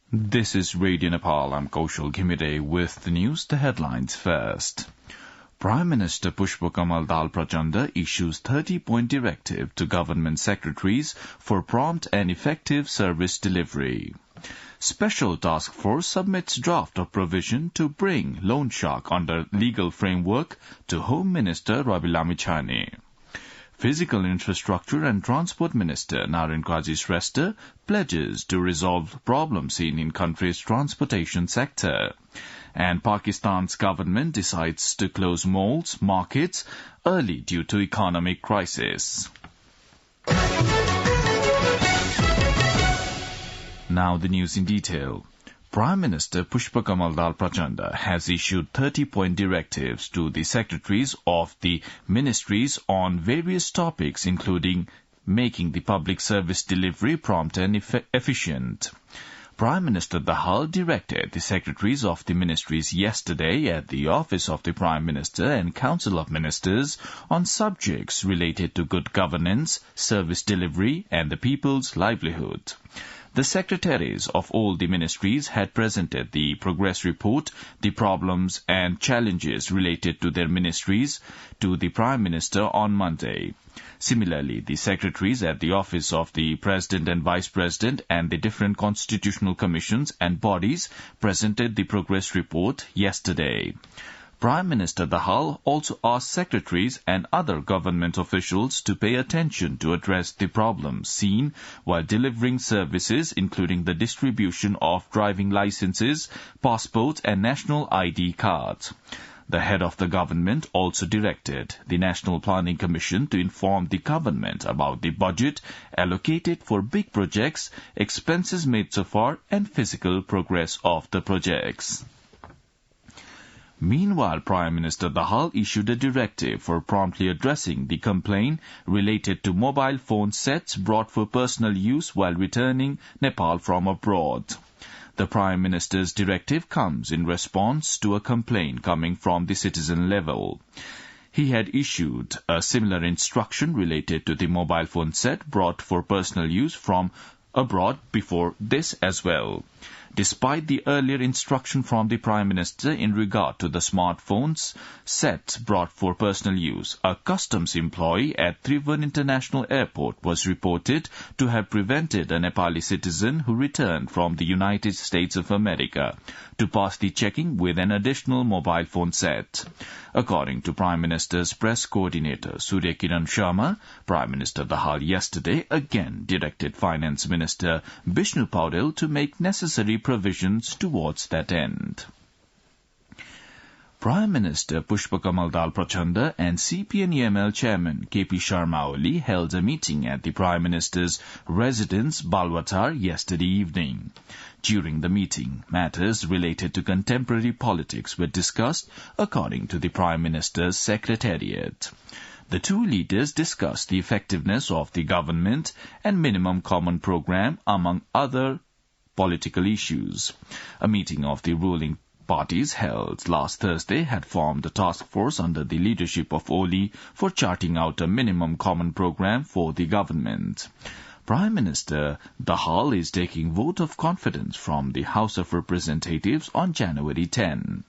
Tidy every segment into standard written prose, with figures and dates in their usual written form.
This is Radio Nepal. I'm Kaushal Ghimire with the news. The headlines first. Prime Minister Pushpakamal Dal Prachanda issues 30-point directive to government secretaries for prompt and effective service delivery. Special task force submits draft of provision to bring loan shark under legal framework to Home Minister Ravi Lammichhane. Physical Infrastructure and Transport Minister Naren Kazi Shrestha pledges to resolve problems seen in country's transportation sector. And Pakistan's government decides to close malls, markets early due to economic crisis. Now the news in detail. Prime Minister Pushpakamal Dal Prachanda has issued 30-point directives to the secretaries of the ministries on various topics, including making the public service delivery prompt and efficient. Prime Minister Dahal directed the secretaries of the ministries yesterday at the Office of the Prime Minister and Council of Ministers on subjects related to good governance, service delivery and the people's livelihood. The secretaries of all the ministries had presented the progress report, the problems and challenges related to their ministries to the Prime Minister on Monday. Similarly, the secretaries at the Office of the President and Vice President and the different constitutional commissions and bodies presented the progress report yesterday. Prime Minister Dahal also asked secretaries and other government officials to pay attention to address the problems seen while delivering services, including the distribution of driving licenses, passports and national ID cards. The head of the government also directed the National Planning Commission to inform the government about the budget allocated for big projects, expenses made so far and physical progress of the projects. Meanwhile, Prime Minister Dahal issued a directive for promptly addressing the complaint related to mobile phone sets brought for personal use while returning Nepal from abroad. The Prime Minister's directive comes in response to a complaint coming from the citizen level. He had issued a similar instruction related to the mobile phone set brought for personal use from abroad before this as well. Despite the earlier instruction from the Prime Minister in regard to the smartphones set brought for personal use, a customs employee at Tribhuvan International Airport was reported to have prevented a Nepali citizen who returned from the United States of America to pass the checking with an additional mobile phone set. According to Prime Minister's press coordinator Surya Kiran Sharma, Prime Minister Dahal yesterday again directed Finance Minister Bishnu Paudel to make necessary provisions towards that end. Prime Minister Pushpakamal Dal Prachanda and CPN-EML Chairman KP Sharma Oli held a meeting at the Prime Minister's residence Balwatar yesterday evening. During the meeting, matters related to contemporary politics were discussed, according to the Prime Minister's Secretariat. The two leaders discussed the effectiveness of the government and minimum common program, among other political issues. A meeting of the ruling parties held last Thursday had formed a task force under the leadership of Oli for charting out a minimum common program for the government. Prime Minister Dahal is taking vote of confidence from the House of Representatives on January 10.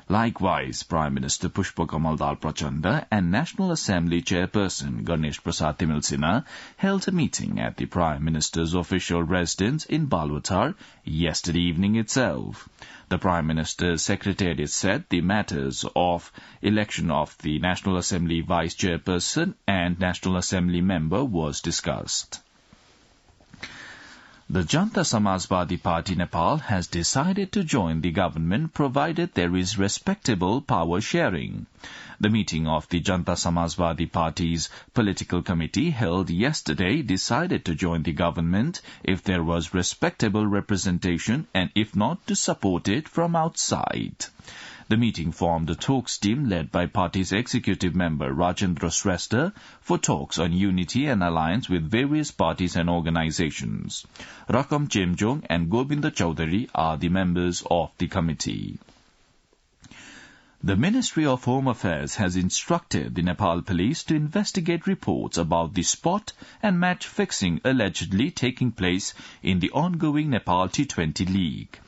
Likewise, Prime Minister Pushpakamal Dal Prachanda and National Assembly Chairperson Ganesh Prasad Timilsina held a meeting at the Prime Minister's official residence in Balwatar yesterday evening itself. The Prime Minister's Secretariat said the matters of election of the National Assembly Vice Chairperson and National Assembly member was discussed. The Janta Samajwadi Party Nepal has decided to join the government provided there is respectable power sharing. The meeting of the Janta Samajwadi Party's political committee held yesterday decided to join the government if there was respectable representation and if not to support it from outside. The meeting formed a talks team led by party's executive member Rajendra Shrestha for talks on unity and alliance with various parties and organizations. Rakam Chemjong and Govinda Chaudhary are the members of the committee. The Ministry of Home Affairs has instructed the Nepal police to investigate reports about the spot and match fixing allegedly taking place in the ongoing Nepal T20 League.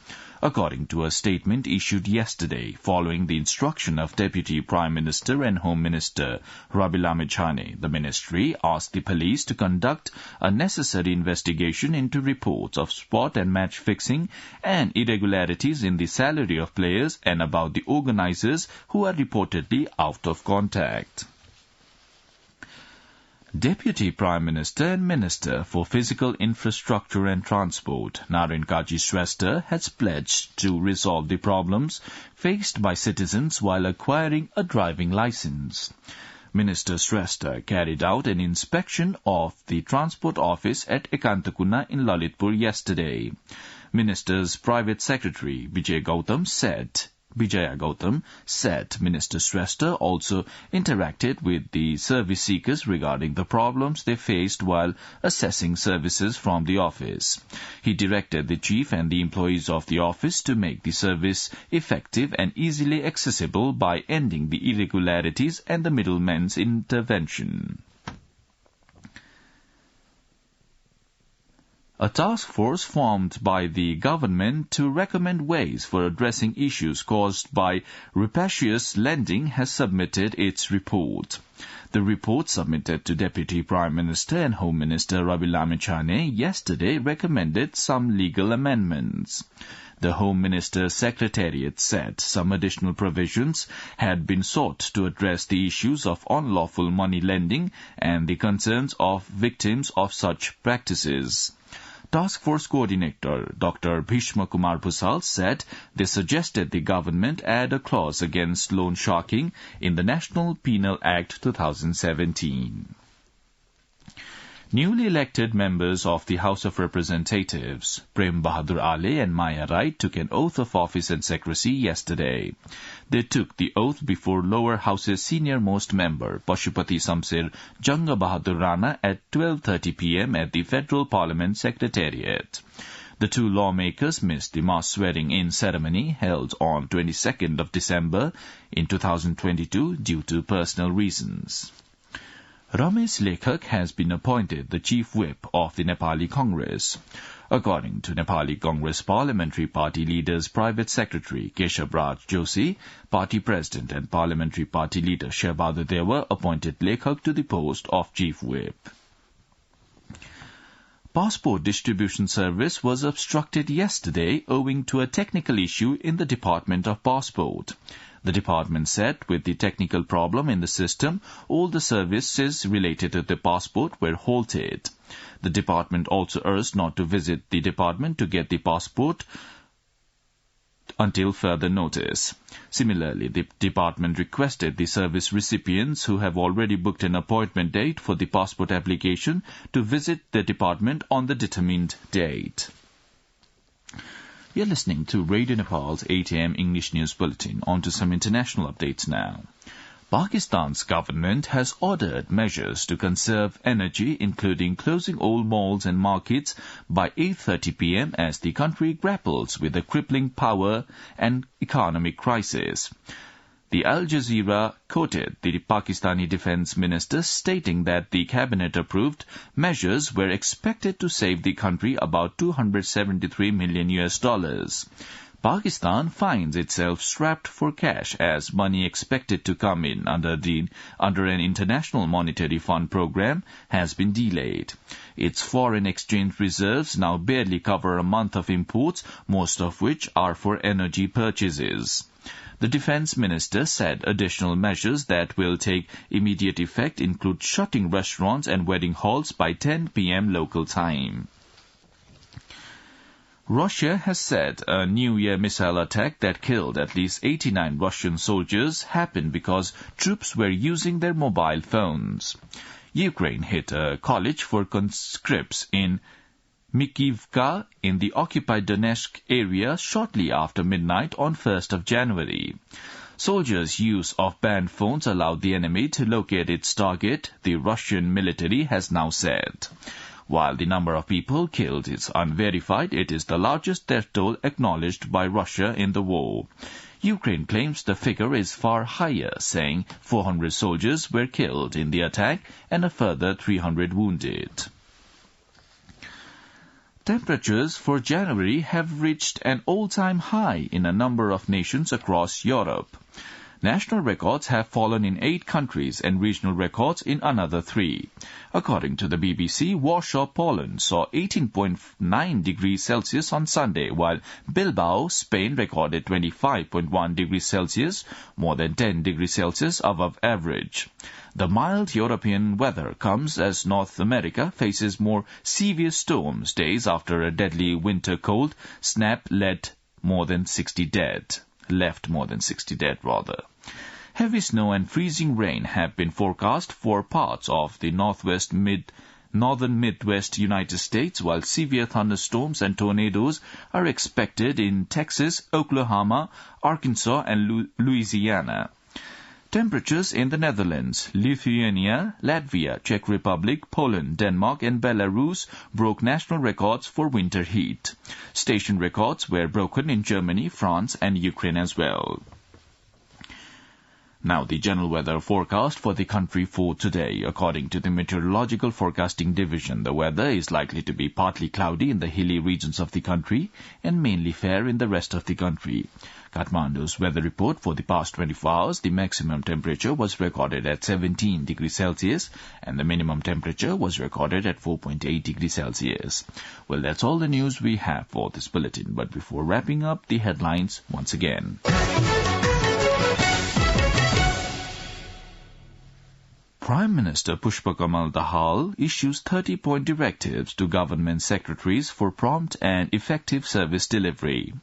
According to a statement issued yesterday following the instruction of Deputy Prime Minister and Home Minister Rabilame, the ministry asked the police to conduct a necessary investigation into reports of spot and match fixing and irregularities in the salary of players and about the organizers who are reportedly out of contact. Deputy Prime Minister and Minister for Physical Infrastructure and Transport, Naren Kaji Shrestha, has pledged to resolve the problems faced by citizens while acquiring a driving license. Minister Shrestha carried out an inspection of the Transport Office at Ekantakuna in Lalitpur yesterday. Minister's Private Secretary Vijaya Gautam said Minister Shrestha also interacted with the service seekers regarding the problems they faced while assessing services from the office. He directed the chief and the employees of the office to make the service effective and easily accessible by ending the irregularities and the middleman's intervention. A task force formed by the government to recommend ways for addressing issues caused by rapacious lending has submitted its report. The report submitted to Deputy Prime Minister and Home Minister Rabilame yesterday recommended some legal amendments. The Home Minister's Secretariat said some additional provisions had been sought to address the issues of unlawful money lending and the concerns of victims of such practices. Task Force Coordinator Dr. Bhishma Kumar Bhusal said they suggested the government add a clause against loan sharking in the National Penal Act 2017. Newly elected members of the House of Representatives, Prem Bahadur Ale and Maya Rai, took an oath of office and secrecy yesterday. They took the oath before lower house's senior-most member, Pashupati Samsir Janga Bahadur Rana, at 12:30 p.m. at the Federal Parliament Secretariat. The two lawmakers missed the mass swearing-in ceremony held on 22nd of December in 2022 due to personal reasons. Ramesh Lekhak has been appointed the Chief Whip of the Nepali Congress. According to Nepali Congress Parliamentary Party Leader's Private Secretary Keshav Raj Joshi, Party President and Parliamentary Party Leader Shehbaz Deva appointed Lekhak to the post of Chief Whip. Passport distribution service was obstructed yesterday owing to a technical issue in the Department of Passport. The department said with the technical problem in the system, all the services related to the passport were halted. The department also urged not to visit the department to get the passport until further notice. Similarly, the department requested the service recipients who have already booked an appointment date for the passport application to visit the department on the determined date. You're listening to Radio Nepal's 8 a.m. English News Bulletin. On to some international updates now. Pakistan's government has ordered measures to conserve energy, including closing all malls and markets by 8:30 p.m. as the country grapples with a crippling power and economic crisis. The Al Jazeera quoted the Pakistani defense minister stating that the cabinet approved measures were expected to save the country about $273 million. Pakistan finds itself strapped for cash as money expected to come in under an International Monetary Fund program has been delayed. Its foreign exchange reserves now barely cover a month of imports, most of which are for energy purchases. The defense minister said additional measures that will take immediate effect include shutting restaurants and wedding halls by 10 p.m. local time. Russia has said a New Year missile attack that killed at least 89 Russian soldiers happened because troops were using their mobile phones. Ukraine hit a college for conscripts in Mikivka in the occupied Donetsk area shortly after midnight on 1st of January. Soldiers' use of banned phones allowed the enemy to locate its target, the Russian military has now said. While the number of people killed is unverified, it is the largest death toll acknowledged by Russia in the war. Ukraine claims the figure is far higher, saying 400 soldiers were killed in the attack and a further 300 wounded. Temperatures for January have reached an all-time high in a number of nations across Europe. National records have fallen in 8 countries and regional records in another 3. According to the BBC, Warsaw, Poland saw 18.9 degrees Celsius on Sunday, while Bilbao, Spain recorded 25.1 degrees Celsius, more than 10 degrees Celsius above average. The mild European weather comes as North America faces more severe storms days after a deadly winter cold snap left more than 60 dead. Heavy snow and freezing rain have been forecast for parts of the northern Midwest United States, while severe thunderstorms and tornadoes are expected in Texas, Oklahoma, Arkansas, and Louisiana. Temperatures in the Netherlands, Lithuania, Latvia, Czech Republic, Poland, Denmark, and Belarus broke national records for winter heat. Station records were broken in Germany, France, and Ukraine as well. Now the general weather forecast for the country for today. According to the Meteorological Forecasting Division, the weather is likely to be partly cloudy in the hilly regions of the country and mainly fair in the rest of the country. Kathmandu's weather report for the past 24 hours, the maximum temperature was recorded at 17 degrees Celsius and the minimum temperature was recorded at 4.8 degrees Celsius. Well, that's all the news we have for this bulletin. But before wrapping up, the headlines once again. Prime Minister Pushpakamal Dahal issues 30-point directives to government secretaries for prompt and effective service delivery.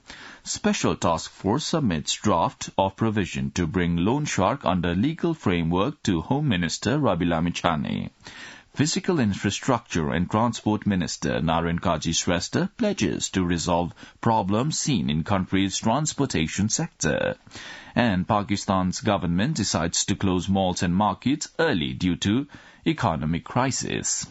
Special Task Force submits draft of provision to bring loan shark under legal framework to Home Minister Rabi Lamichhane. Physical Infrastructure and Transport Minister Naren Kaji Shrestha pledges to resolve problems seen in country's transportation sector. And Pakistan's government decides to close malls and markets early due to economic crisis.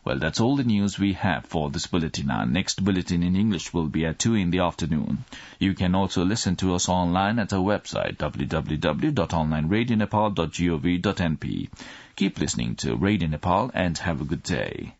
Well, that's all the news we have for this bulletin. Our next bulletin in English will be at 2 in the afternoon. You can also listen to us online at our website www.onlineradionepal.gov.np. Keep listening to Radio Nepal and have a good day.